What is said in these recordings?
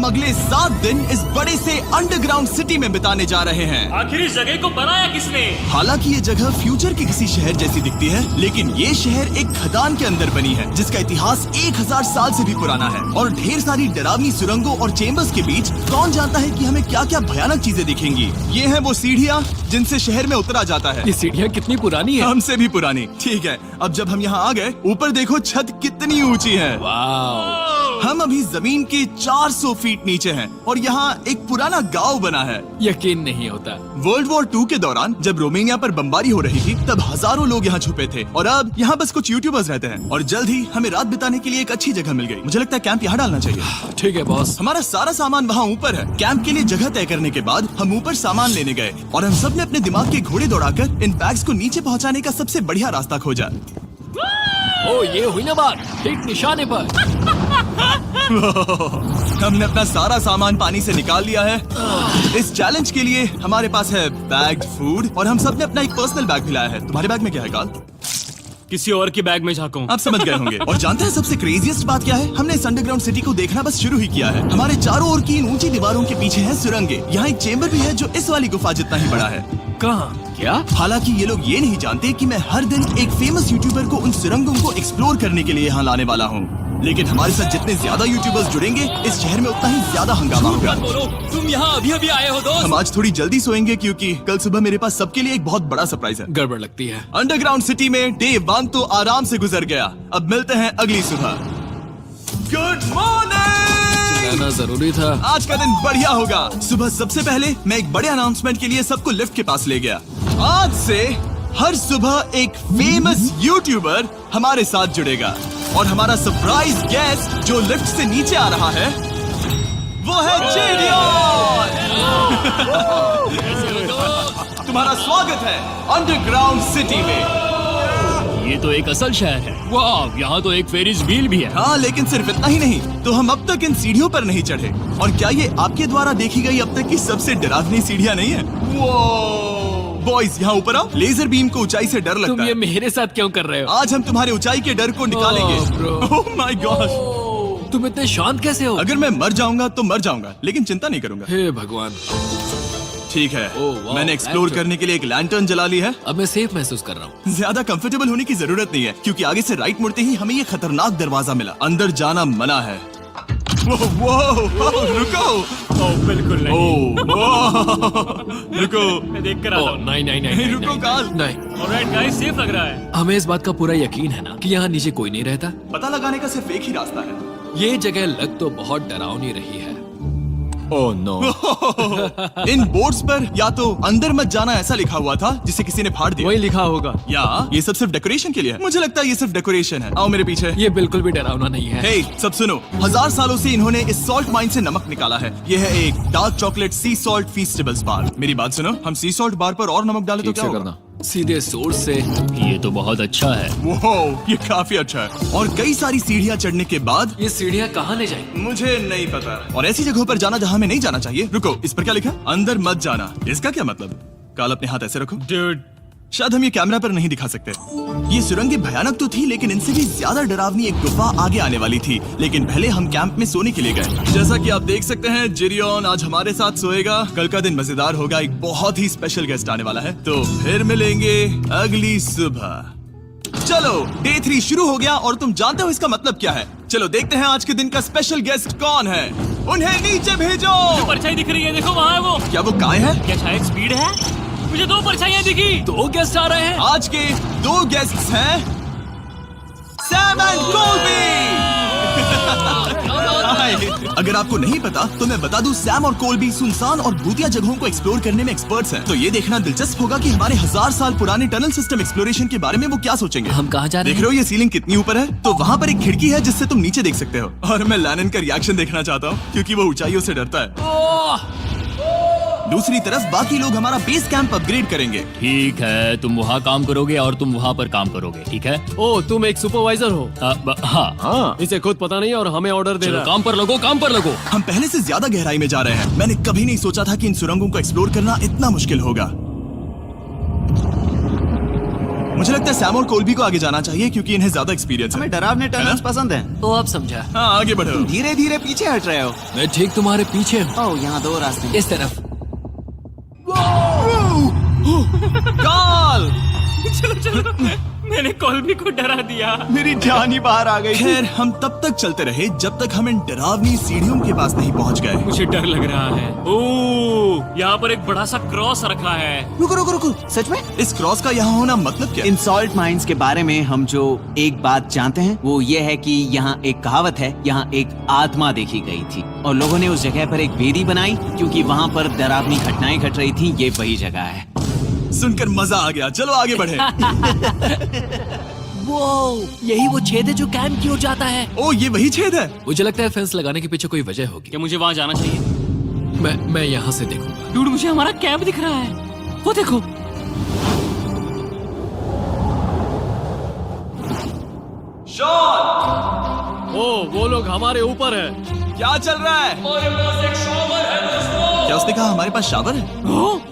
हम अगले 7 दिन इस बड़े से अंडरग्राउंड सिटी में बिताने जा रहे हैं। आखिर इस जगह को बनाया किसने? हालांकि ये जगह फ्यूचर के किसी शहर जैसी दिखती है, लेकिन ये शहर एक खदान के अंदर बनी है जिसका इतिहास 1000 साल से भी पुराना है। और ढेर सारी डरावनी सुरंगों और चेम्बर्स के बीच कौन जानता है कि हमें क्या क्या भयानक चीजें दिखेंगी। ये है वो सीढ़ियाँ जिनसे शहर में उतरा जाता है। ये सीढ़ियाँ कितनी पुरानी है? हमसे भी पुरानी। ठीक है, अब जब हम यहाँ आ गए, ऊपर देखो छत कितनी ऊंची है। वाव! हम अभी जमीन के 400 फीट नीचे हैं और यहाँ एक पुराना गांव बना है। यकीन नहीं होता। वर्ल्ड वॉर 2 के दौरान जब रोमानिया पर बमबारी हो रही थी, तब हजारों लोग यहाँ छुपे थे और अब यहाँ बस कुछ यूट्यूबर्स रहते हैं। और जल्द ही हमें रात बिताने के लिए एक अच्छी जगह मिल गई। मुझे लगता है कैंप यहाँ डालना चाहिए। ठीक है बॉस। हमारा सारा सामान वहाँ ऊपर है। कैंप के लिए जगह तय करने के बाद हम ऊपर सामान लेने गए और हम सब ने अपने दिमाग के घोड़े दौड़ाकर इन बैग्स को नीचे पहुँचाने का सबसे बढ़िया रास्ता खोजा। ओ, ये हुई ना बात, ठीक निशाने पर। हमने अपना सारा सामान पानी से निकाल लिया है। इस चैलेंज के लिए हमारे पास है बैग, फूड और हम सब ने अपना एक पर्सनल बैग भी लाया है। तुम्हारे बैग में क्या है काल? किसी और की बैग में झांकूं। आप समझ गए होंगे। और जानते हैं सबसे क्रेजीएस्ट बात क्या है? हमने इस अंडरग्राउंड सिटी को देखना बस शुरू ही किया है। हमारे चारों ओर की इन ऊंची दीवारों के पीछे है सुरंगे। यहाँ एक चेम्बर भी है जो इस वाली गुफा जितना ही बड़ा है। कहाँ? क्या? हालांकि ये लोग ये नहीं जानते कि मैं हर दिन एक फेमस यूट्यूबर को उन सुरंगों को एक्सप्लोर करने के लिए यहाँ लाने वाला हूँ। लेकिन हमारे साथ जितने ज्यादा यूट्यूबर्स जुड़ेंगे, इस शहर में उतना ही ज्यादा हंगामा होगा। तुम यहाँ अभी अभी आए हो दोस्त? हम आज थोड़ी जल्दी सोएंगे क्योंकि कल सुबह मेरे पास सबके लिए एक बहुत बड़ा सरप्राइज है। गड़बड़ लगती है। अंडरग्राउंड सिटी में डे 1 तो आराम से गुजर गया। अब मिलते हैं अगली सुबह। Good morning. जाना जरूरी था। आज का दिन बढ़िया होगा। सुबह सबसे पहले मैं एक बड़े अनाउंसमेंट के लिए सबको लिफ्ट के पास ले गया। आज से हर सुबह एक फेमस यूट्यूबर हमारे साथ जुड़ेगा और हमारा सरप्राइज गेस्ट जो लिफ्ट से नीचे आ रहा है वो है जेडियन। तुम्हारा स्वागत है अंडरग्राउंड सिटी में। ये तो एक असल शहर है। वाह, यहाँ तो एक फेरिस व्हील भी है। हाँ, लेकिन सिर्फ इतना ही नहीं, तो हम अब तक इन सीढ़ियों पर नहीं चढ़े। और क्या ये आपके द्वारा देखी गई अब तक की सबसे डरावनी सीढ़ियाँ नहीं है? बॉयज यहाँ ऊपर आओ। लेजर बीम को ऊंचाई से डर लगता तुम है। ये मेरे साथ क्यों कर रहे हो? आज हम तुम्हारे ऊंचाई के डर को निकालेंगे। ओह माय गॉड, तुम इतने शांत कैसे हो? अगर मैं मर जाऊंगा तो मर जाऊंगा, लेकिन चिंता नहीं करूंगा। हे भगवान। ठीक है, वाह, मैंने एक्सप्लोर लैंटर्न। करने के लिए एक लैंटर्न जला ली है। अब मैं सेफ महसूस कर रहा हूँ। ज्यादा कंफर्टेबल होने की जरूरत नहीं है क्योंकि आगे से राइट मुड़ते ही हमें ये खतरनाक दरवाजा मिला। अंदर जाना मना है। रुको। बिल्कुल नहीं। रुको। मैं देख कर आता हूँ। नहीं नहीं नहीं नहीं, रुको नहीं, काल। नहीं। ऑलराइट गाइस, सेफ लग रहा है। हमें इस बात का पूरा यकीन है ना कि यहाँ नीचे कोई नहीं रहता। पता लगाने का सिर्फ एक ही रास्ता है। ये जगह लग तो बहुत डरावनी रही है। Oh no. इन बोर्ड्स पर या तो अंदर मत जाना ऐसा लिखा हुआ था जिसे किसी ने फाड़ दिया। वही लिखा होगा। या ये सब सिर्फ डेकोरेशन के लिए है। मुझे लगता है ये सिर्फ डेकोरेशन है। आओ मेरे पीछे। ये बिल्कुल भी डरावना नहीं है। हे, सब सुनो। 1000 सालों से इन्होंने इस सॉल्ट माइन से नमक निकाला है। ये है एक डार्क चॉकलेट सी सॉल्ट फीस्टेबल्स बार। मेरी बात सुनो, हम सी सॉल्ट बार पर और नमक डाले तो ठीक क्या से होगा? करना। सीधे सोर्स से। ये तो बहुत अच्छा है। वो ये काफी अच्छा है। और कई सारी सीढ़ियाँ चढ़ने के बाद ये सीढ़ियाँ कहाँ ले जाएंगी? मुझे नहीं पता। और ऐसी जगहों पर जाना जहाँ हमें नहीं जाना चाहिए। रुको, इस पर क्या लिखा? अंदर मत जाना। इसका क्या मतलब? काल अपने हाथ ऐसे रखो। Dude, शायद हम ये कैमरा पर नहीं दिखा सकते। ये सुरंगें भयानक तो थी, लेकिन इनसे भी ज्यादा डरावनी एक गुफा आगे आने वाली थी। लेकिन पहले हम कैंप में सोने के लिए गए। जैसा कि आप देख सकते हैं, जेरियन आज हमारे साथ सोएगा। कल का दिन मजेदार होगा। एक बहुत ही स्पेशल गेस्ट आने वाला है। तो फिर मिलेंगे अगली सुबह। चलो, डे 3 शुरू हो गया और तुम जानते हो इसका मतलब क्या है? चलो देखते हैं आज के दिन का स्पेशल गेस्ट कौन है। उन्हें नीचे भेजो। परछाई दिख रही है, देखो वहाँ है वो। क्या वो काय है? क्या शायद स्पीड है? मुझे 2 परछाइयाँ दिखी। 2 गेस्ट आ रहे हैं। आज के 2 गेस्ट्स हैं सैम एंड कोल्बी। अगर आपको नहीं पता तो मैं बता दूं, सैम और कोल्बी सुनसान और भूतिया जगहों को एक्सप्लोर करने में एक्सपर्ट्स हैं। तो ये देखना दिलचस्प होगा कि हमारे 1000 साल पुराने टनल सिस्टम एक्सप्लोरेशन के बारे में वो क्या सोचेंगे। हम कहाँ जा रहे देख रहे हो ये सीलिंग कितनी ऊपर है? तो वहाँ पर एक खिड़की है जिससे तुम नीचे देख सकते हो। और मैं लैनन का रिएक्शन देखना चाहता हूँ क्योंकि वो ऊंचाइयों से डरता है। दूसरी तरफ बाकी लोग हमारा बेस कैंप अपग्रेड करेंगे। ठीक है, तुम वहाँ काम करोगे और तुम वहाँ पर काम करोगे, ठीक है? ओ, तुम एक सुपरवाइजर हो? हाँ। इसे खुद पता नहीं और हमें ऑर्डर दे चलो रहा है। काम पर लगो, काम पर लगो। हम पहले से ज्यादा गहराई में जा रहे हैं। मैंने कभी नहीं सोचा था कि इन सुरंगों को एक्सप्लोर करना इतना मुश्किल होगा। मुझे लगता है सैम और कोल्बी को आगे जाना चाहिए क्योंकि इन्हें ज्यादा एक्सपीरियंस है। हमें डरावने टनल्स पसंद हैं। तो अब समझा। हाँ आगे बढ़ो। धीरे धीरे पीछे हट रहे हो। मैं ठीक तुम्हारे पीछे हूँ। ओह, यहाँ 2 रास्ते हैं। इस तरफ। काल! मैंने कोल्बी को डरा दिया। मेरी जान ही बाहर आ गई। खैर हम तब तक चलते रहे जब तक हम इन डरावनी सीढ़ियों के पास नहीं पहुंच गए। मुझे डर लग रहा है। ओह, यहाँ पर एक बड़ा सा क्रॉस रखा है। रुको रुको रुको, सच में? इस क्रॉस का यहाँ होना मतलब क्या? इन सॉल्ट माइंस के बारे में हम जो एक बात जानते हैं वो ये है कि यहाँ एक कहावत है, यहाँ एक आत्मा देखी गई थी और लोगों ने उस जगह पर एक वेदी बनाई क्योंकि वहाँ पर डरावनी घटनाएं घट रही थी। ये वही जगह है। सुनकर मजा आ गया, चलो आगे बढ़े। वो यही वो छेद है जो कैंप की ओर जाता है। ओ ये वही छेद है। मुझे लगता है फेंस लगाने के पीछे कोई वजह होगी। क्या मुझे वहाँ जाना चाहिए? मैं यहाँ से देखूंगा। डूड, मुझे हमारा कैंप दिख रहा है। वो देखो। शॉन! ओ वो लोग हमारे ऊपर है। क्या चल रहा है? क्या उसने कहा हमारे पास शावर है?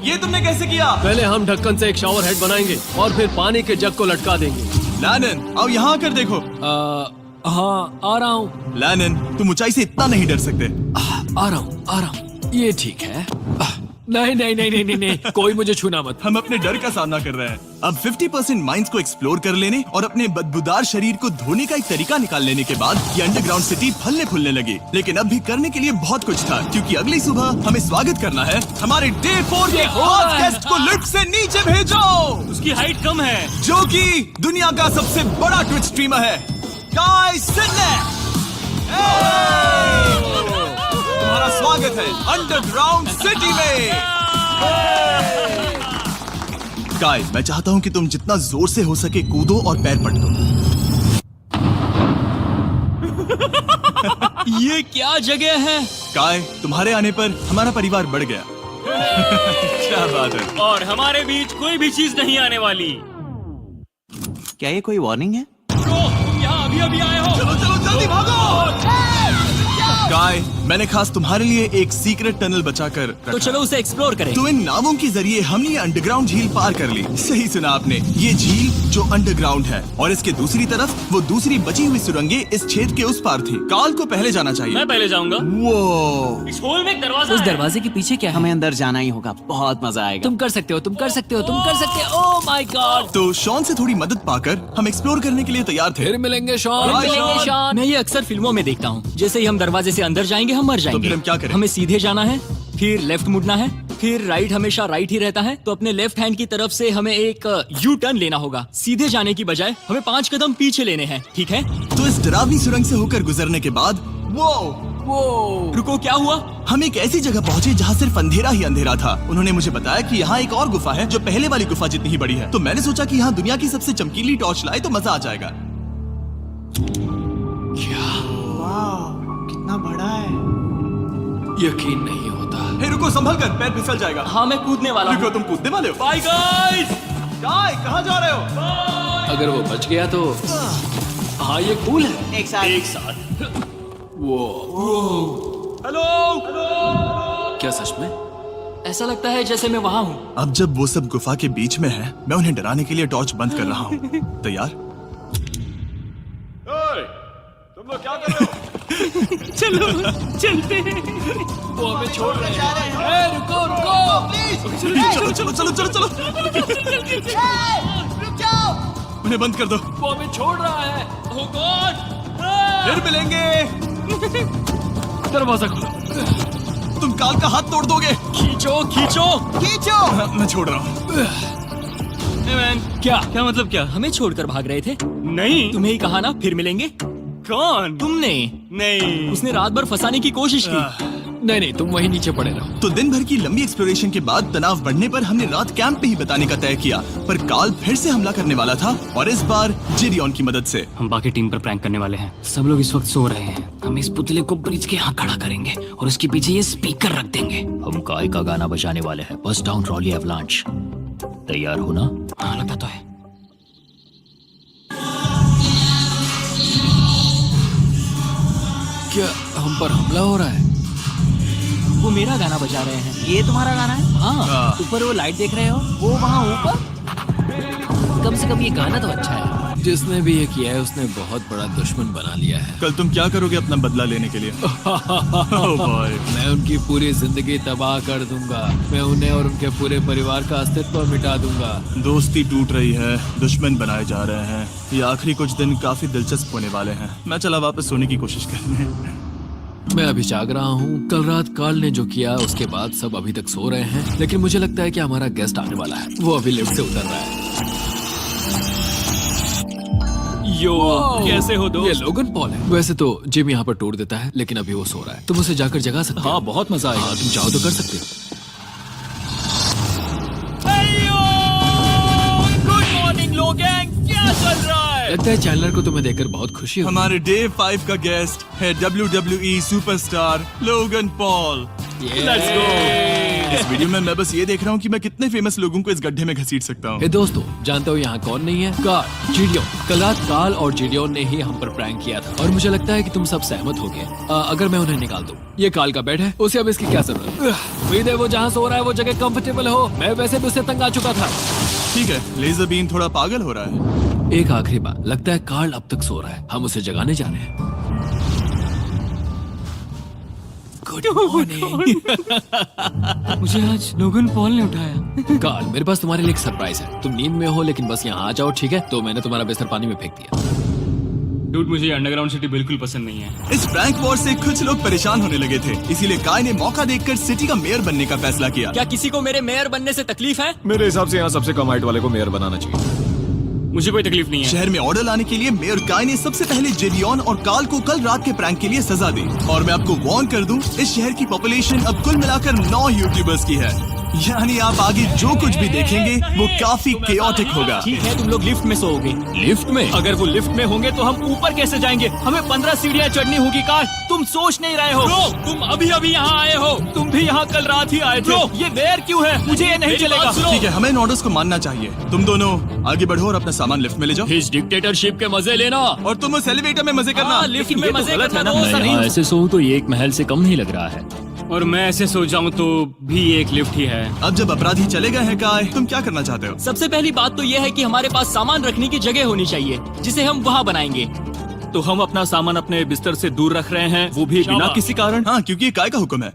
ये तुमने कैसे किया? पहले हम ढक्कन से एक शावर हेड बनाएंगे और फिर पानी के जग को लटका देंगे। लैनन आओ यहाँ आकर देखो। हाँ आ रहा हूँ। लैनन तुम ऊंचाई से इतना नहीं डर सकते। आ रहा हूँ। ये ठीक है। नहीं नहीं नहीं नहीं नहीं नहीं, कोई मुझे छूना मत। हम अपने डर का सामना कर रहे हैं। अब 50% माइंस को एक्सप्लोर कर लेने और अपने बदबूदार शरीर को धोने का एक तरीका निकाल लेने के बाद ये अंडरग्राउंड सिटी फलने फूलने लगी। लेकिन अब भी करने के लिए बहुत कुछ था क्योंकि अगली सुबह हमें स्वागत करना है हमारे डे 4 के फर्स्ट गेस्ट को लिफ्ट से नीचे भेजो, उसकी हाइट कम है। जो कि दुनिया का सबसे बड़ा ट्विच स्ट्रीमर है, काई सिडनेक। तुम्हारा स्वागत है अंडरग्राउंड सिटी में। काई, मैं चाहता हूँ कि तुम जितना जोर से हो सके कूदो और पैर पट दो। ये क्या जगह है? काय, तुम्हारे आने पर हमारा परिवार बढ़ गया। क्या बात है। और हमारे बीच कोई भी चीज नहीं आने वाली। क्या ये कोई वार्निंग है? तुम यहाँ अभी अभी आए हो। चलो चलो जल्दी भागो। काय, मैंने खास तुम्हारे लिए एक सीक्रेट टनल बचाकर रखा। तो चलो उसे एक्सप्लोर करें। तो इन नावों के जरिए हमने ये अंडरग्राउंड झील पार कर ली। सही सुना आपने, ये झील जो अंडरग्राउंड है और इसके दूसरी तरफ वो दूसरी बची हुई सुरंगें इस छेद के उस पार थी। काल को पहले जाना चाहिए। मैं पहले जाऊंगा। वो इस होल में एक दरवाजा उस है। दरवाजे के पीछे क्या है? हमें अंदर जाना ही होगा, बहुत मजा आएगा। तुम कर सकते हो, तुम कर सकते हो, तुम कर सकते हो। Oh my God. तो शॉन से थोड़ी मदद पाकर हम एक्सप्लोर करने के लिए तैयार थे। फिर मिलेंगे शॉन। Bye, Shawn. मैं ये अक्सर फिल्मों में देखता हूँ। जैसे ही हम दरवाजे से अंदर जाएंगे हम मर जाएंगे। फिर हम क्या करें? हमें सीधे जाना है, फिर लेफ्ट मुड़ना है, फिर राइट हमेशा राइट ही रहता है। तो अपने लेफ्ट हैंड की तरफ से हमें एक यू टर्न लेना होगा। सीधे जाने की बजाय हमें 5 कदम पीछे लेने हैं, ठीक है? तो इस डरावनी सुरंग से होकर गुजरने के बाद वो रुको, क्या हुआ? हम एक ऐसी जगह पहुंचे जहाँ सिर्फ अंधेरा ही अंधेरा था। उन्होंने मुझे बताया कि यहाँ एक और गुफा है जो पहले वाली गुफा जितनी ही बड़ी है। तो मैंने सोचा कि यहाँ दुनिया की सबसे चमकीली टॉर्च लाए तो मजा आ जाएगा। कितना बड़ा है। यकीन नहीं होता। हे रुको, संभल कर, पैर फिसल जाएगा। हाँ, मैं कूदने वाला रुको, हूँ। तुम कूदने वाले हो? Bye guys. काय, कहाँ जा रहे हो? अगर वो बच गया तो हाँ ये कूल है। एक साथ। एक साथ। हेलो। क्या सच में? ऐसा लगता है जैसे मैं वहाँ हूँ। अब जब वो सब गुफा के बीच में है, मैं उन्हें डराने के लिए टॉर्च बंद कर रहा हूँ। तैयार? तुम लोग क्या कर रहे हो? चलो चलते हैं। वो हमें छोड़ रहे हैं। रुको रुको। चलो चलो चलो चलो चलो। उन्हें बंद कर दो। वो हमें छोड़ रहा है। Oh God! फिर मिलेंगे। दरवाजा खोलो। तुम काल का हाथ तोड़ दोगे। खींचो खींचो खींचो। मैं छोड़ रहा हूँ। Hey man, क्या मतलब क्या? हमें छोड़कर भाग रहे थे? नहीं, तुम्हें ही कहा ना फिर मिलेंगे। कौन? तुमने? नहीं, उसने रात भर फंसाने की कोशिश की। नहीं नहीं, तुम वहीं नीचे पड़े रहो। तो दिन भर की लंबी एक्सप्लोरेशन के बाद तनाव बढ़ने पर हमने रात कैंप पे ही बिताने का तय किया। पर काल फिर से हमला करने वाला था और इस बार जिरियन की मदद से। हम बाकी टीम पर प्रैंक करने वाले हैं। सब लोग इस वक्त सो रहे हैं। हम इस पुतले को ब्रिज के यहाँ खड़ा करेंगे और उसके पीछे ये स्पीकर रख देंगे। हम काय का गाना बजाने वाले हैं, बस डाउन रॉली एवलांच। तैयार हो ना? हाँ, लगता तो है। क्या हम पर हमला हो रहा है? वो मेरा गाना बजा रहे हैं। ये तुम्हारा गाना है? हाँ, ऊपर वो लाइट देख रहे हो? वो वहाँ ऊपर कम से कम ये गाना तो अच्छा है। जिसने भी ये किया है उसने बहुत बड़ा दुश्मन बना लिया है। कल तुम क्या करोगे अपना बदला लेने के लिए? Oh boy. मैं उनकी पूरी जिंदगी तबाह कर दूंगा। मैं उन्हें और उनके पूरे परिवार का अस्तित्व मिटा दूंगा। दोस्ती टूट रही है, दुश्मन बनाए जा रहे हैं। ये आखिरी कुछ दिन काफी दिलचस्प होने वाले हैं। मैं चला वापस सोने की कोशिश करने। मैं अभी जाग रहा हूँ। कल रात कार्ल ने जो किया उसके बाद सब अभी तक सो रहे हैं, लेकिन मुझे लगता है कि हमारा गेस्ट आने वाला है। वो अभी लिफ्ट से उतर रहा है। यो, कैसे हो ये दोस्त? लोगन पॉल है। वैसे तो जिम यहाँ पर टूट देता है, लेकिन अभी वो सो रहा है। तुम उसे जाकर जगा सकते हो? हाँ, बहुत मजा आएगा। हाँ, तुम चाहो तो कर सकते हो। गुड मॉर्निंग लोगैंग, क्या चल रहा है? लगता है चैनलर को तुम्हें देखकर बहुत खुशी हुई। हमारे डे 5 का गेस्ट है WWE superstar Logan Paul. Let's go. इस वीडियो में मैं बस ये देख रहा हूँ कि मैं कितने फेमस लोगों को इस गड्ढे में घसीट सकता हूँ। हे दोस्तों, जानते हो यहाँ कौन नहीं है? कार्ल, जीडियोन। कल रात कार्ल और जीडियोन ने ही हम पर प्रैंक किया था और मुझे लगता है कि तुम सब सहमत हो गए। अगर मैं उन्हें निकाल दूं, ये कार्ल का बेड है, उसे अब इसकी क्या जरूरत है? उम्मीद है वो जहाँ सो रहा है वो जगह कंफर्टेबल हो। मैं वैसे भी उससे तंग आ चुका था। ठीक है, लेजर बीन थोड़ा पागल हो रहा है। एक आखिरी बात, लगता है कार्ल अब तक सो रहा है। हम उसे जगाने जा रहे हैं। Good morning. मुझे आज लोगन पॉल ने उठाया। कार्ल, मेरे पास तुम्हारे लिए एक सरप्राइज है। तुम नींद में हो लेकिन बस यहाँ आ जाओ, ठीक है? तो मैंने तुम्हारा बिस्तर पानी में फेंक दिया। डूड, मुझे अंडरग्राउंड सिटी बिल्कुल पसंद नहीं है। इस प्रैंक वॉर से कुछ लोग परेशान होने लगे थे, इसीलिए काय ने मौका देखकर सिटी का मेयर बनने का फैसला किया। क्या किसी को मेरे मेयर बनने से तकलीफ है? मेरे हिसाब से यहाँ सबसे कम हाइट वाले को मेयर बनाना चाहिए। मुझे कोई तकलीफ नहीं है। शहर में ऑर्डर लाने के लिए मेयर काय ने सबसे पहले जेडियन और कार्ल को कल रात के प्रैंक के लिए सजा दी। और मैं आपको वार्न कर दूं, इस शहर की पॉपुलेशन अब कुल मिलाकर 9 यूट्यूबर्स की है। यानी आप आगे जो कुछ भी देखेंगे वो काफी केओटिक होगा। ठीक है, तुम लोग लिफ्ट में सोओगे। लिफ्ट में? अगर वो लिफ्ट में होंगे तो हम ऊपर कैसे जाएंगे? हमें 15 सीढ़ियाँ चढ़नी होगी। कार्ल, तुम सोच नहीं रहे हो। तुम अभी अभी यहाँ आए हो। तुम भी यहाँ कल रात ही आए थे। ये देर क्यों है? मुझे ये नहीं चलेगा। ठीक है, हमें इन ऑर्डर्स को मानना चाहिए। तुम दोनों आगे बढ़ो और अपना सामान लिफ्ट में ले जाओ। इस डिक्टेटरशिप के मजे लेना। और तुम उस एलिवेटर में मजे करना। लिफ्ट में मजे करना तो मैं यहाँ ऐसे सोऊं तो ये एक महल से कम नहीं लग रहा है। और मैं ऐसे सो जाऊं तो भी एक लिफ्ट ही है। अब जब अपराधी चले गए हैं काय, तुम क्या करना चाहते हो? सबसे पहली बात तो यह है कि हमारे पास सामान रखने की जगह होनी चाहिए, जिसे हम वहाँ बनाएंगे। तो हम अपना सामान अपने बिस्तर से दूर रख रहे हैं, वो भी बिना किसी कारण। हाँ, क्योंकि ये काय का हुक्म है।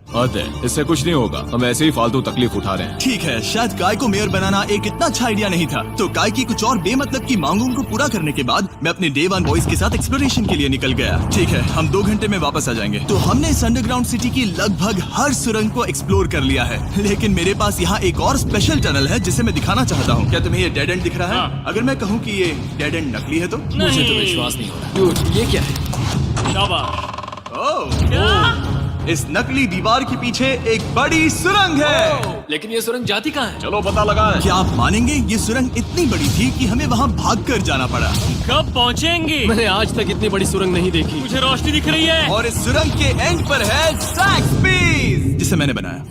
इससे कुछ नहीं होगा, हम ऐसे ही फालतू तकलीफ उठा रहे हैं। ठीक है, शायद काय को मेयर बनाना एक इतना अच्छा आइडिया नहीं था। तो काय की कुछ और बेमतलब की मांगों को पूरा करने के बाद मैं अपने डे 1 बॉयज के साथ एक्सप्लोरेशन के लिए निकल गया। ठीक है, हम 2 घंटे में वापस आ जाएंगे। तो हमने इस अंडरग्राउंड सिटी की लगभग हर सुरंग को एक्सप्लोर कर लिया है, लेकिन मेरे पास यहाँ एक और स्पेशल टनल है जिसे मैं दिखाना चाहता हूँ। क्या तुम्हें ये डेड एंड दिख रहा है? हाँ। अगर मैं कहूँ कि ये डेड एंड नकली है तो? मुझे तो विश्वास नहीं हो रहा। Dude, ये क्या है? ओह, इस नकली दीवार के पीछे एक बड़ी सुरंग है। लेकिन ये सुरंग जाती कहाँ है? चलो पता लगाएं। क्या आप मानेंगे, ये सुरंग इतनी बड़ी थी कि हमें वहाँ भागकर जाना पड़ा। कब पहुंचेंगे? मैंने आज तक इतनी बड़ी सुरंग नहीं देखी। मुझे रोशनी दिख रही है। और इस सुरंग के एंड पर है ज़ैक्सबीज़, जिसे मैंने बनाया।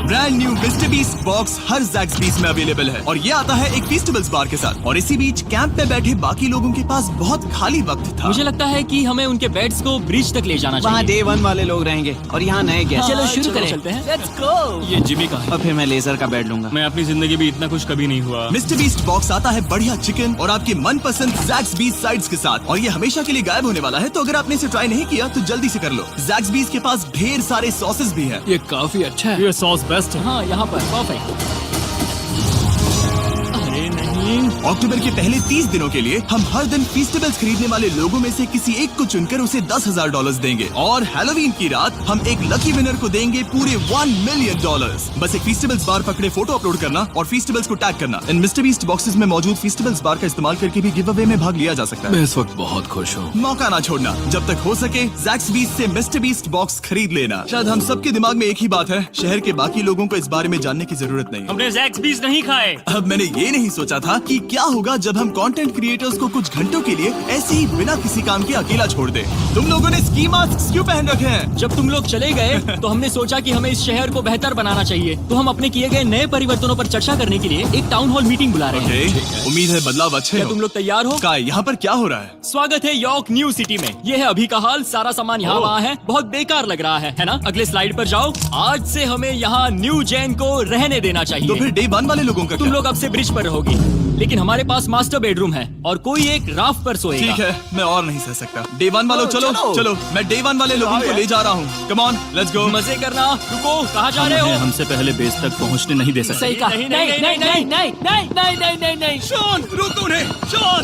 Brand new Mister Beast box हर ज़ैक्सबीज़ में अवेलेबल है और ये आता है एक फेस्टिवल्स बार के साथ। और इसी बीच कैंप में बैठे बाकी लोगों के पास बहुत खाली वक्त था। मुझे लगता है कि हमें उनके बेड्स को ब्रिज तक ले जाना वहाँ चाहिए। डे 1 वाले लोग रहेंगे और यहाँ नए गेस्ट। चलो शुरू करें। चलते हैं। Let's go। ये जिमी का है। और फिर मैं लेजर का बेड लूंगा। मैं अपनी जिंदगी में इतना कुछ कभी नहीं हुआ। मिस्टर बीस्ट बॉक्स आता है बढ़िया चिकन और आपके मनपसंद ज़ैक्सबीज़ साइड्स के साथ, और ये हमेशा के लिए गायब होने वाला है। तो अगर आपने इसे ट्राई नहीं किया तो जल्दी से कर लो। ज़ैक्सबीज़ के पास ढेर सारे सॉसेस भी हैं। ये काफी अच्छा है। ये सॉस बेस्ट है। हाँ, यहाँ पर परफेक्ट। अरे नहीं, अक्टूबर के पहले 30 दिनों के लिए हम हर दिन फेस्टिवल्स खरीदने वाले लोगों में से किसी एक को चुनकर उसे $10,000 देंगे। और हैलोवीन की रात हम एक लकी विनर को देंगे पूरे $1 मिलियन। बस एक फेस्टिवल्स बार पकड़े फोटो अपलोड करना और फेस्टिवल्स को टैग करना। इन मिस्टर बीस्ट बॉक्सेस में मौजूद फेस्टिवल्स बार का इस्तेमाल करके भी गिव अवे में भाग लिया जा सकता है। मैं इस वक्त बहुत खुश हूँ। मौका ना छोड़ना, जब तक हो सके ज़ैक्सबीज़ से मिस्टर बीस्ट बॉक्स खरीद लेना। शायद हम सबके दिमाग में एक ही बात है, शहर के बाकी लोगों को इस बारे में जानने की जरूरत नहीं है। हमने ज़ैक्सबीज़ नहीं खाए। अब मैंने ये नहीं सोचा था कि क्या होगा जब हम कंटेंट क्रिएटर्स को कुछ घंटों के लिए ऐसे ही बिना किसी काम के अकेला छोड़ दे। तुम लोगों ने स्की मास्क क्यों पहन रखे हैं? जब तुम लोग चले गए तो हमने सोचा कि हमें इस शहर को बेहतर बनाना चाहिए। तो हम अपने किए गए नए परिवर्तनों पर चर्चा करने के लिए एक टाउन हॉल मीटिंग बुला रहे हैं। ओके, उम्मीद है बदलाव अच्छे क्या हो। तुम लोग तैयार हो? काय, यहाँ पर क्या हो रहा है? स्वागत है यॉर्क न्यू सिटी में। ये है अभी का हाल। सारा सामान यहाँ वहाँ है। बहुत बेकार लग रहा है ना? अगले स्लाइड पर जाओ। आज से हमें यहाँ न्यू जेन को रहने देना तो चाहिए। फिर डे 1 वाले लोगों का तुम क्या? लोग अब से ब्रिज पर रहोगे। लेकिन हमारे पास मास्टर बेडरूम है और कोई एक राफ्ट पर सोएगा। ठीक है, मैं और नहीं सह सकता। डे 1 वालों चलो चलो, मैं डे 1 वाले लोगों को ले जा रहा हूँ। Come on, let's go. मजे करना। रुको, कहाँ जा रहे हो? हमसे पहले बेस तक पहुँचने नहीं दे सकते। सही कहा। नहीं, नहीं, नहीं, नहीं, नहीं, नहीं, नहीं, नहीं, नहीं। शॉन, रोक उन्हें, शॉन।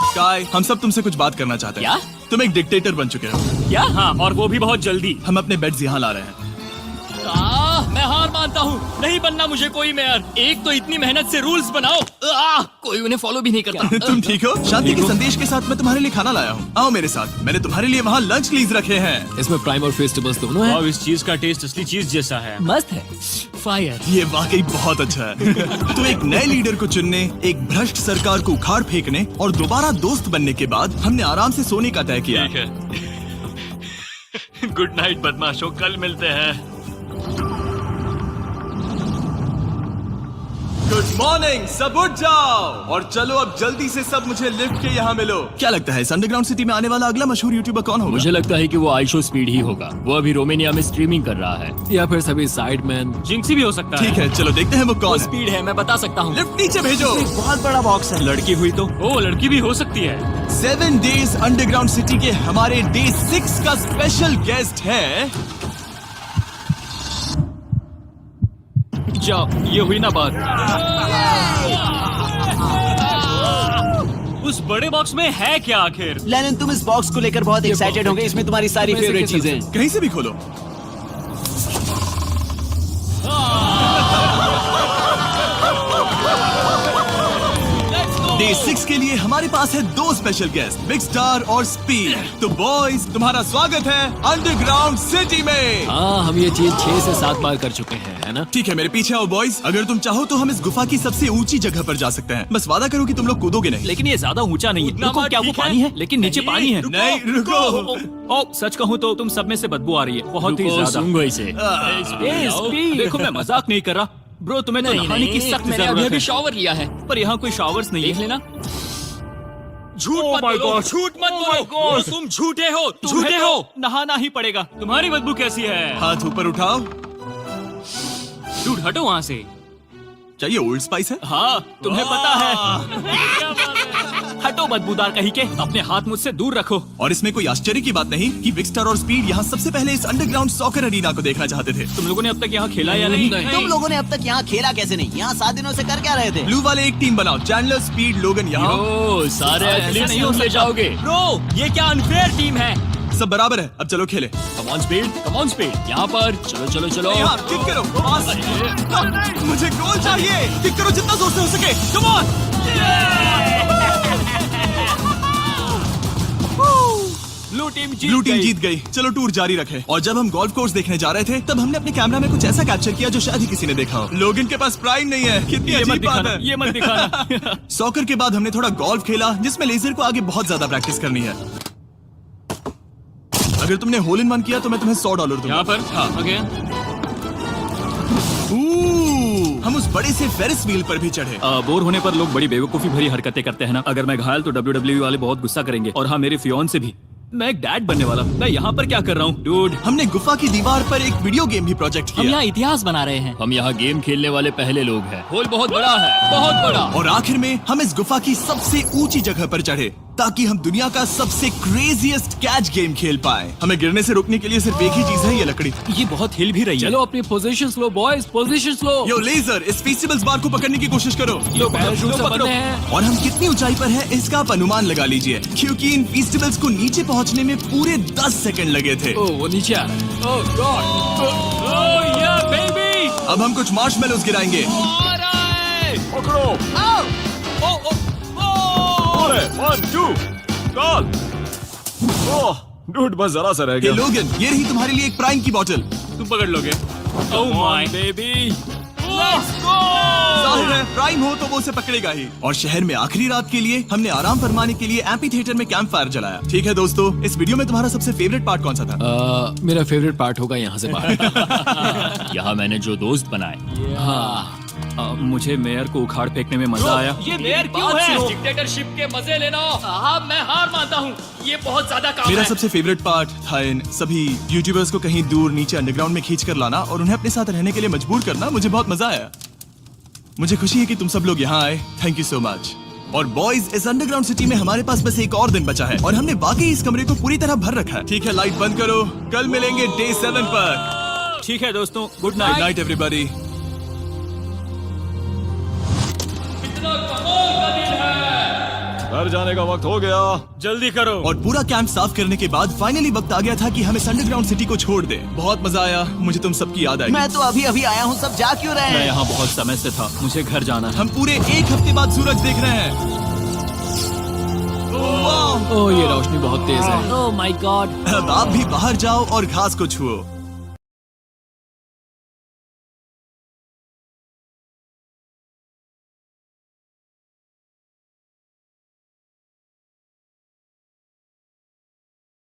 स्काई, हम सब तुमसे कुछ बात करना चाहते हैं। क्या? तुम एक डिक्टेटर बन चुके हो। क्या? हाँ, और वो भी बहुत जल्दी। हम अपने बेड्स यहाँ ला रहे हैं। मैं हार मानता हूँ। नहीं बनना मुझे कोई मेयर। एक तो इतनी मेहनत से रूल्स बनाओ। कोई उन्हें फॉलो भी नहीं करता। तुम ठीक हो? शांति के संदेश के साथ मैं तुम्हारे लिए खाना लाया हूँ। आओ मेरे साथ, मैंने तुम्हारे लिए वहाँ लंच लीज रखे हैं। इसमें प्राइम और फेस्टिवल्स दोनों हैं। और इस चीज का टेस्ट असली चीज जैसा है। मस्त है। फायर। ये वाकई बहुत अच्छा है। तुम एक नए लीडर को चुनने, एक भ्रष्ट सरकार को उखाड़ फेंकने और दोबारा दोस्त बनने के बाद हमने आराम से सोने का तय किया। गुड नाइट बदमाशों, कल मिलते हैं। गुड मॉर्निंग, सब उठ जाओ और चलो अब जल्दी से सब मुझे लिफ्ट के यहाँ मिलो। क्या लगता है इस अंडरग्राउंड सिटी में आने वाला अगला मशहूर यूट्यूबर कौन होगा? मुझे लगता है कि वो आइशो स्पीड ही होगा। वो अभी रोमेनिया में स्ट्रीमिंग कर रहा है। या फिर सभी साइडमैन। जिंक्सी भी हो सकता है। ठीक है, चलो देखते हैं वो कौन है। स्पीड है, मैं बता सकता हूँ। लिफ्ट नीचे भेजो। बहुत बड़ा बॉक्स है। लड़की हुई तो? ओ, लड़की भी हो सकती है। 7 डेज अंडरग्राउंड सिटी के हमारे डे 6 का स्पेशल गेस्ट है। जाओ, ये हुई ना बात। उस बड़े बॉक्स में है क्या आखिर? लेनिन, तुम इस बॉक्स को लेकर बहुत एक्साइटेड होंगे। इसमें तुम्हारी सारी फेवरेट चीजें हैं। कहीं से भी खोलो। डे 6 के लिए हमारे पास है 2 स्पेशल गेस्ट, बिग स्टार और स्पीड। तो बॉयज, तुम्हारा स्वागत है अंडरग्राउंड सिटी में। हाँ, हम ये चीज 6 से 7 बार कर चुके हैं, है ना? ठीक है, मेरे पीछे आओ बॉयज। अगर तुम चाहो तो हम इस गुफा की सबसे ऊंची जगह पर जा सकते हैं। बस वादा करो कि तुम लोग कूदोगे नहीं। लेकिन ये ज्यादा ऊंचा नहीं है। रुको, क्या वो पानी है? लेकिन नीचे पानी है। नहीं, रुको। ओ, सच कहूँ तो तुम सब में से बदबू आ रही है, बहुत ही ज्यादा। देखो, मैं मजाक नहीं कर रहा। ब्रो, तुम्हें तो नहाने की सख्त मैंने जरूरत अभी है। शावर लिया है। पर यहाँ कोई शावर्स नहीं देख है। लेना। झूठ मत बोलो, झूठ मत बोलो। तुम झूठे हो, झूठे हो। नहाना ही पड़ेगा। तुम्हारी बदबू कैसी है? हाथ ऊपर उठाओ। डूड, हटो वहाँ से। चाहिए ओल्ड स्पाइस है? हाँ, तुम्हें पता है। हटो बदबूदार कहीं के, अपने हाथ मुझसे दूर रखो। और इसमें कोई आश्चर्य की बात नहीं कि बिग स्टार और स्पीड यहाँ सबसे पहले इस अंडरग्राउंड सॉकर अरीना को देखना चाहते थे। तुम लोगों ने अब तक यहाँ खेला या नहीं? तुम लोगों ने अब तक यहाँ खेला कैसे नहीं? यहाँ 7 दिनों से कर क्या रहे थे? ब्लू वाले एक टीम बनाओ, चैंडलर, स्पीड, लोगन यहाँ। ओ, सारे एथलीट्स नहीं हो ले जाओगे। ब्रो, ये क्या अनफेयर टीम है? सब बराबर है, अब चलो खेले। Come on speed, come on speed. यहाँ पर चलो चलो चलो। यहाँ किक करो, पास। मुझे गोल चाहिए। किक करो जितना जोर से हो सके। Come on. ब्लू टीम जीत गई। चलो टूर जारी रखे। और जब हम गोल्फ कोर्स देखने जा रहे थे तब हमने अपने कैमरा में कुछ ऐसा कैप्चर किया जो शायद ही किसी ने देखा हो। लोगन के पास प्राइम नहीं है। कितनी ये मत अजीब बात दिखाना, है। ये मत दिखाना। सॉकर के बाद हमने थोड़ा गोल्फ खेला जिसमें लेजर को आगे बहुत ज्यादा प्रैक्टिस करनी है। अगर तुमने होल इन वन किया तो मैं तुम्हें $100 दूंगा। यहाँ पर? हाँ। ओके। हम उस बड़े से फेरिस व्हील पर भी चढ़े। बोर होने पर लोग बड़ी बेवकूफी भरी हरकतें करते हैं ना। अगर मैं घायल तो WWE वाले बहुत गुस्सा करेंगे। और हाँ, मेरे फियोन से भी। मैं एक डैड बनने वाला। मैं यहाँ पर क्या कर रहा हूँ? डूड, हमने गुफा की दीवार पर एक वीडियो गेम भी प्रोजेक्ट हम किया। यहाँ इतिहास बना रहे हैं। हम यहाँ गेम खेलने वाले पहले लोग हैं। होल बहुत बड़ा है, बहुत बड़ा। और आखिर में हम इस गुफा की सबसे ऊंची जगह पर चढ़े ताकि हम दुनिया का सबसे क्रेजीएस्ट कैच गेम खेल पाए। हमें गिरने से रोकने के लिए सिर्फ एक ही चीज है, ये लकड़ी। ये बहुत हिल भी रही है। चलो अपनी पोजीशंस लो बॉयज, पोजीशंस लो। यो लेजर, इस फेस्टिवल्स बार को पकड़ने की कोशिश करो। ये पैराशूट से बंधे हैं। और हम कितनी ऊंचाई पर हैं इसका आप अनुमान लगा लीजिए, क्योंकि इन फेस्टिवल्स को नीचे पहुंचने में पूरे 10 सेकंड लगे थे। ओ, वो नीचे आ रहा है। ओह गॉड। ओह या बेबी। अब हम कुछ मार्शमेलोस गिराएंगे। पकड़ो। अरे 1 2 कॉल। ओह डूड, बस जरा सा रह हे गया। लोगन, ये रही तुम्हारे लिए एक प्राइम की बोतल। तुम पकड़ लोगे? Oh my baby. जाहिर है प्राइम हो तो वो उसे पकड़ेगा ही। और शहर में आखिरी रात के लिए हमने आराम फरमाने के लिए एम्पी थिएटर में कैंप फायर जलाया। ठीक है दोस्तों, इस वीडियो में तुम्हारा सबसे फेवरेट पार्ट कौन सा था? मेरा फेवरेट पार्ट होगा यहाँ से बाहर। यहाँ मैंने जो दोस्त बनाए। हाँ, मुझे मेयर को उखाड़ फेंकने में मजा आया। ये मेयर क्यों है? डिक्टेटरशिप के मजे लेना। हाँ, मैं हार मानता हूँ। ये बहुत ज्यादा काम मेरा है। सबसे फेवरेट पार्ट था इन सभी यूट्यूबर्स को कहीं दूर नीचे अंडरग्राउंड में खींच कर लाना और उन्हें अपने साथ रहने के लिए मजबूर करना। मुझे बहुत मजा आया। मुझे खुशी है कि तुम सब लोग यहाँ आए। Thank you so much. और बॉयज, इस अंडरग्राउंड सिटी में हमारे पास बस एक और दिन बचा है और हमने वाकई इस कमरे को पूरी तरह भर रखा है। ठीक है, लाइट बंद करो। कल मिलेंगे डे 7 पर। ठीक है दोस्तों, good good night. Night everybody. घर जाने का वक्त हो गया। जल्दी करो। और पूरा कैंप साफ करने के बाद फाइनली वक्त आ गया था कि हम इस अंडरग्राउंड सिटी को छोड़ दें। बहुत मजा आया। मुझे तुम सबकी याद आई। मैं तो अभी अभी आया हूँ, सब जा क्यों रहे मैं हैं? यहाँ बहुत समय से था, मुझे घर जाना है। हम पूरे एक हफ्ते बाद सूरज देख रहे हैं। वाह! ओह, ये रोशनी बहुत तेज है। Oh my God. अब आप भी बाहर जाओ और घास को छुओ।